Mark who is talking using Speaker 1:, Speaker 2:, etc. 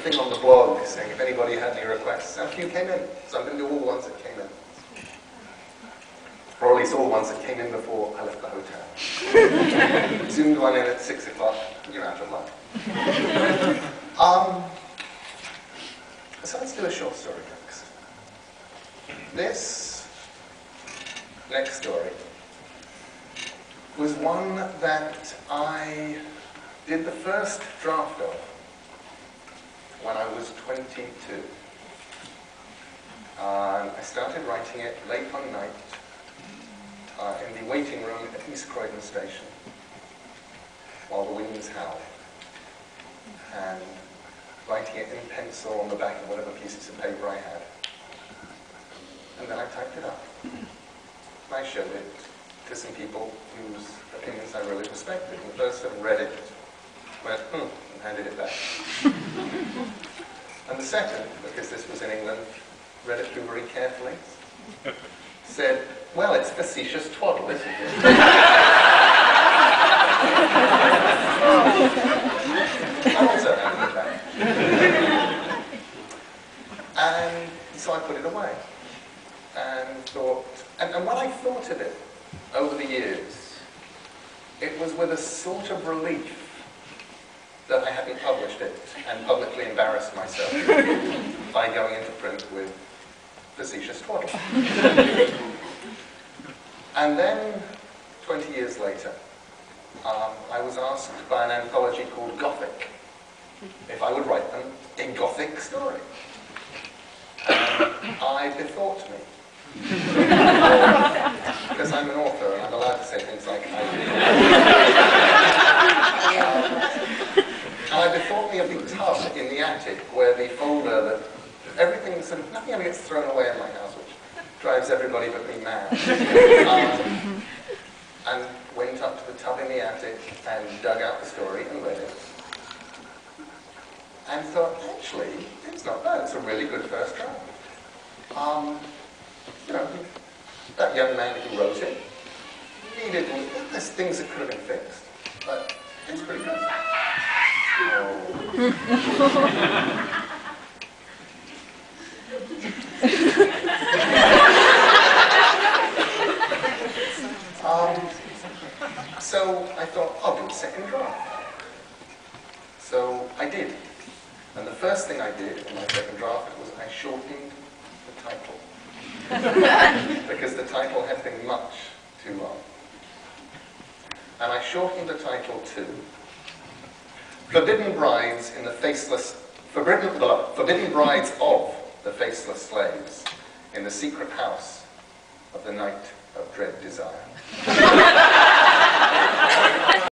Speaker 1: thing on the blog saying if anybody had any requests, and a few came in. So I'm going to do all the ones that came in. Or at least all the ones that came in before I left the hotel. Zoomed one in at 6 o'clock, you're out of luck. So let's do a short story next. This next story was one that I did the first draft of when I was 22. I started writing it late one night in the waiting room at East Croydon Station while the winds howled, and writing it in pencil on the back of whatever pieces of paper I had. And then I typed it up. And I showed it to some people whose opinions I really respected. And the person read it, went, and handed it back. And the second, because this was in England, read it through very carefully, said, well, it's facetious twaddle, isn't it? I also handed it back. And so I put it away. And thought, and when I thought of it over the years, it was with a sort of relief that I hadn't published it and publicly embarrassed myself by going into print with facetious twaddle. And then, 20 years later, I was asked by an anthology called Gothic if I would write them a Gothic story. I bethought me. Because I'm an author and I'm allowed to say things like I do. And I bethought me of the tub in the attic where the folder that everything sort of, nothing ever gets thrown away in my house, which drives everybody but me mad. And went up to the tub in the attic and dug out the story and read it. And thought, actually, it's not bad. It's a really good first draft. You know, that young man who wrote it needed, there's things that could have been fixed, but it's pretty good. So I thought, I'll do a second draft. So I did. And the first thing I did in my second draft was I shortened the title. Because the title had been much too long. And I shortened the title to Forbidden Brides in the Faceless, Forbidden Brides of the Faceless Slaves in the Secret House of the Night of Dread Desire.